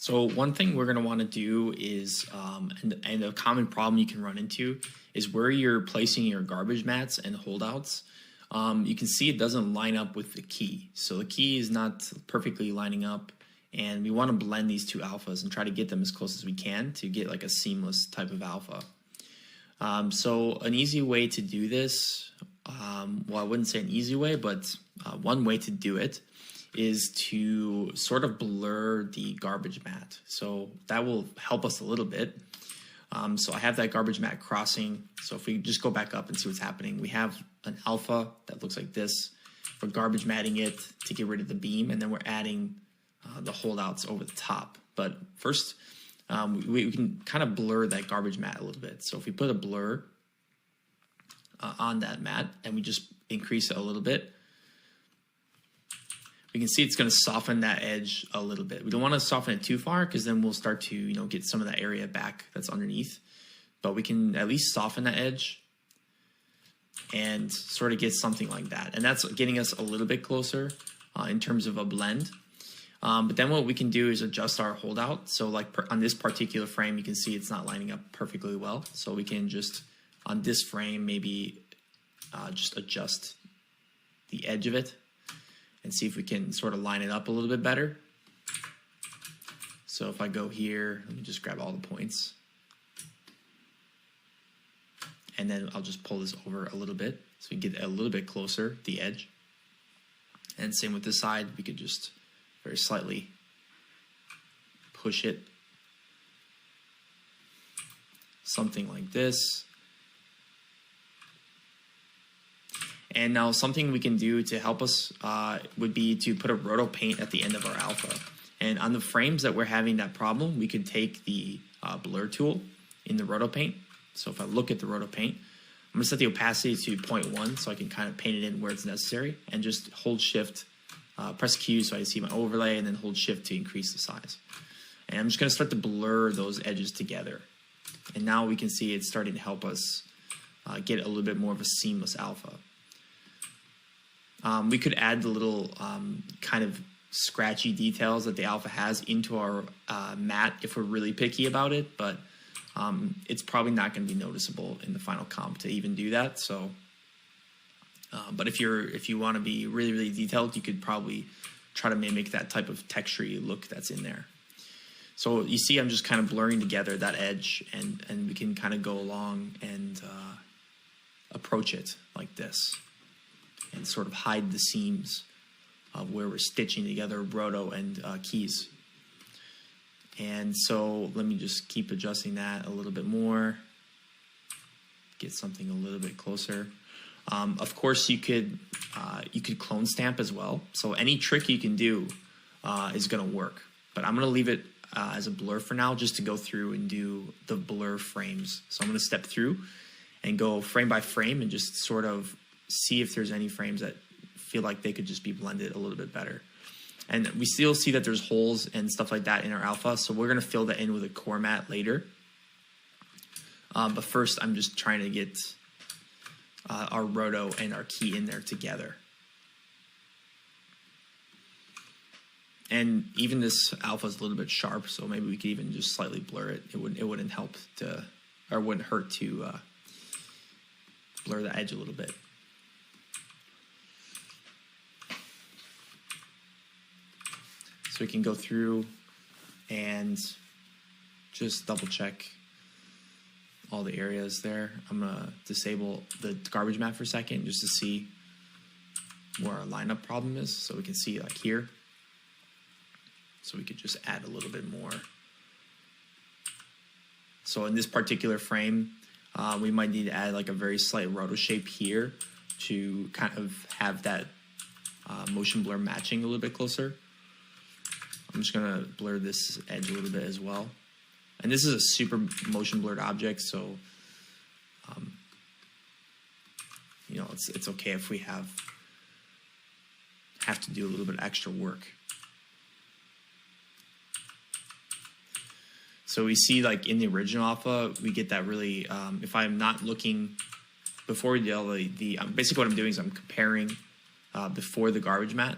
So one thing we're going to want to do is, and a common problem you can run into is where you're placing your garbage mats and holdouts. You can see it doesn't line up with the key. So the key is not perfectly lining up, and we want to blend these two alphas and try to get them as close as we can to get like a seamless type of alpha. So an easy way to do this, well, I wouldn't say an easy way, but one way to do it is to sort of blur the garbage mat. So that will help us a little bit. So I have that garbage mat crossing. So if we just go back up and see what's happening, we have an alpha that looks like this. We're garbage matting it to get rid of the beam, and then we're adding the holdouts over the top. But first, we can kind of blur that garbage mat a little bit. So if we put a blur on that mat and we just increase it a little bit, we can see it's going to soften that edge a little bit. We don't want to soften it too far because then we'll start to, get some of that area back that's underneath. But we can at least soften that edge and sort of get something like that. And that's getting us a little bit closer in terms of a blend. But then what we can do is adjust our holdout. So like on this particular frame, you can see it's not lining up perfectly well. So we can just, on this frame, maybe just adjust the edge of it and see if we can sort of line it up a little bit better. So if I go here, let me just grab all the points. And then I'll just pull this over a little bit so we can get a little bit closer, the edge. And same with this side, we could just very slightly push it. Something like this. And now something we can do to help us would be to put a roto paint at the end of our alpha. And on the frames that we're having that problem, we could take the blur tool in the roto paint. So if I look at the roto paint, I'm gonna set the opacity to 0.1 so I can kind of paint it in where it's necessary, and just hold shift, press Q so I see my overlay, and then hold shift to increase the size. And I'm just gonna start to blur those edges together. And now we can see it's starting to help us get a little bit more of a seamless alpha. We could add the little kind of scratchy details that the alpha has into our mat if we're really picky about it, but it's probably not going to be noticeable in the final comp to even do that. So, but if you want to be really, really detailed, you could probably try to mimic that type of texture-y look that's in there. So you see I'm just kind of blurring together that edge, and we can kind of go along and approach it like this, and sort of hide the seams of where we're stitching together roto and keys. And so let me just keep adjusting that a little bit more, get something a little bit closer. Of course, you could clone stamp as well. So any trick you can do is going to work. But I'm going to leave it as a blur for now, just to go through and do the blur frames. So I'm going to step through and go frame by frame and just sort of see if there's any frames that feel like they could just be blended a little bit better. And we still see that there's holes and stuff like that in our alpha, so we're going to fill that in with a core mat later. But first, I'm just trying to get our roto and our key in there together. And even this alpha is a little bit sharp, so maybe we could even just slightly blur it. It wouldn't help to, or wouldn't hurt to blur the edge a little bit. So we can go through and just double check all the areas there. I'm gonna disable the garbage mat for a second just to see where our lineup problem is. So we can see like here. So we could just add a little bit more. So in this particular frame, we might need to add like a very slight roto shape here to kind of have that motion blur matching a little bit closer. I'm just going to blur this edge a little bit as well. And this is a super motion blurred object, so it's okay if we have to do a little bit extra work. So we see like in the original alpha, we get that really, if I'm not looking before we do basically what I'm doing is I'm comparing before the garbage mat,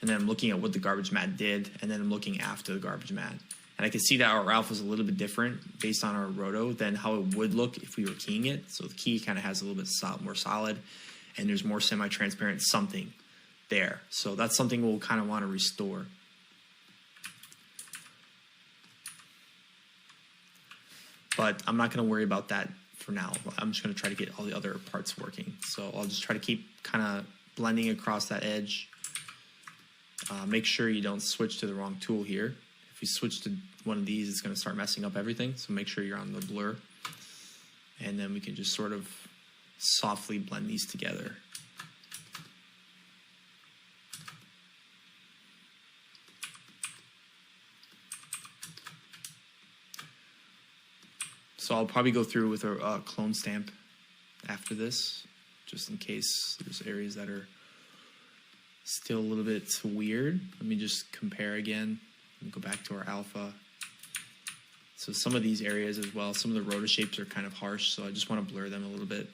and then I'm looking at what the garbage mat did, and then I'm looking after the garbage mat. And I can see that our alpha is a little bit different based on our roto than how it would look if we were keying it. So the key kind of has a little bit more solid, and there's more semi-transparent something there. So that's something we'll kind of want to restore. But I'm not going to worry about that for now. I'm just going to try to get all the other parts working. So I'll just try to keep kind of blending across that edge. Make sure you don't switch to the wrong tool here. If you switch to one of these, it's going to start messing up everything. So make sure you're on the blur. And then we can just sort of softly blend these together. So I'll probably go through with a clone stamp after this, just in case there's areas that are still a little bit weird. Let me just compare again and go back to our alpha. So some of these areas as well, some of the rotor shapes are kind of harsh, so I just want to blur them a little bit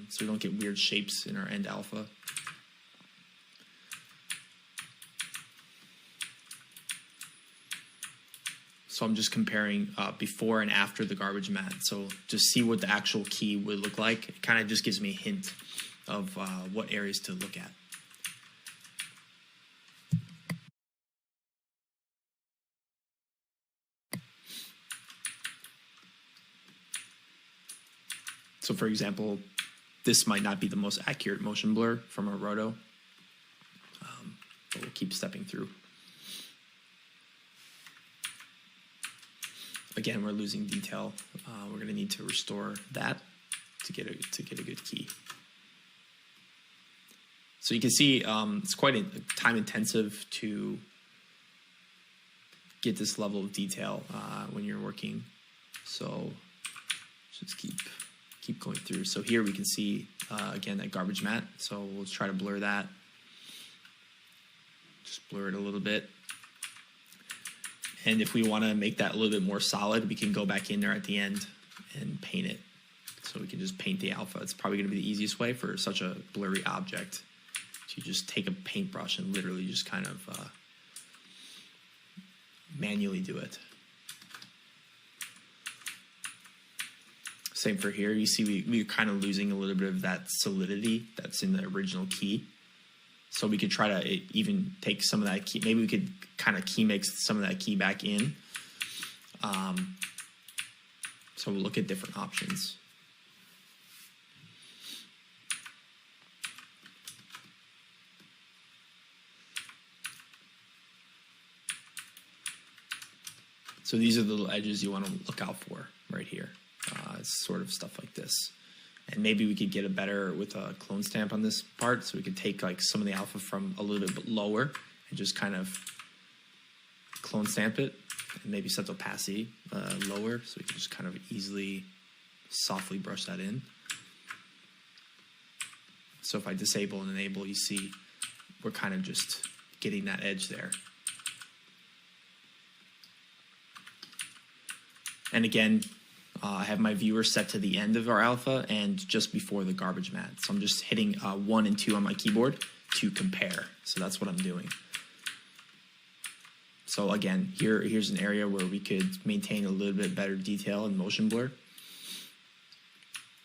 so we don't get weird shapes in our end alpha. So I'm just comparing before and after the garbage mat. So just see what the actual key would look like. It kind of just gives me a hint of what areas to look at. So for example, this might not be the most accurate motion blur from our roto, but we'll keep stepping through. Again, we're losing detail. We're going to need to restore that to get a good key. So you can see it's quite time intensive to get this level of detail when you're working. So just keep going through. So here we can see again that garbage mat. So we'll try to blur that. Just blur it a little bit. And if we want to make that a little bit more solid, we can go back in there at the end and paint it. So we can just paint the alpha. It's probably going to be the easiest way for such a blurry object to just take a paintbrush and literally just kind of manually do it. Same for here. You see we're kind of losing a little bit of that solidity that's in the original key. So we could try to even take some of that key. Maybe we could kind of key mix some of that key back in. So we'll look at different options. So these are the little edges you want to look out for right here. It's sort of stuff like this. And maybe we could get a better with a clone stamp on this part, so we could take like some of the alpha from a little bit lower and just kind of clone stamp it, and maybe set the opacity lower, so we can just kind of easily, softly brush that in. So if I disable and enable, you see we're kind of just getting that edge there. And again, I have my viewer set to the end of our alpha and just before the garbage mat. So I'm just hitting 1 and 2 on my keyboard to compare. So that's what I'm doing. So again, here's an area where we could maintain a little bit better detail and motion blur.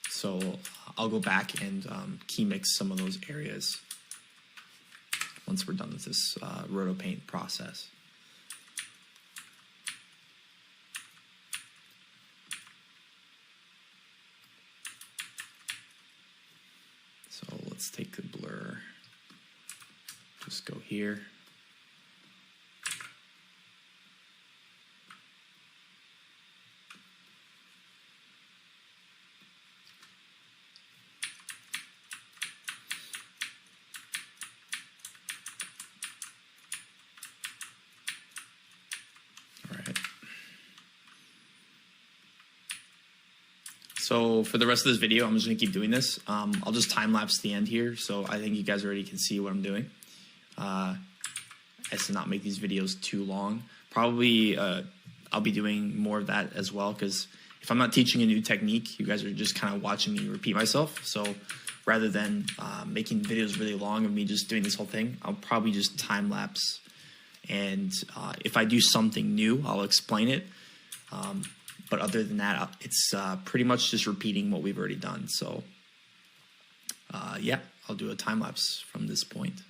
So I'll go back and key mix some of those areas once we're done with this roto paint process. So let's take the blur, just go here. All right. So for the rest of this video, I'm just gonna keep doing this. I'll just time lapse the end here, so I think you guys already can see what I'm doing. As to not make these videos too long. Probably I'll be doing more of that as well, because if I'm not teaching a new technique, you guys are just kind of watching me repeat myself. So rather than making videos really long of me just doing this whole thing, I'll probably just time lapse And if I do something new, I'll explain it. But other than that, it's pretty much just repeating what we've already done. So yeah, I'll do a time lapse from this point.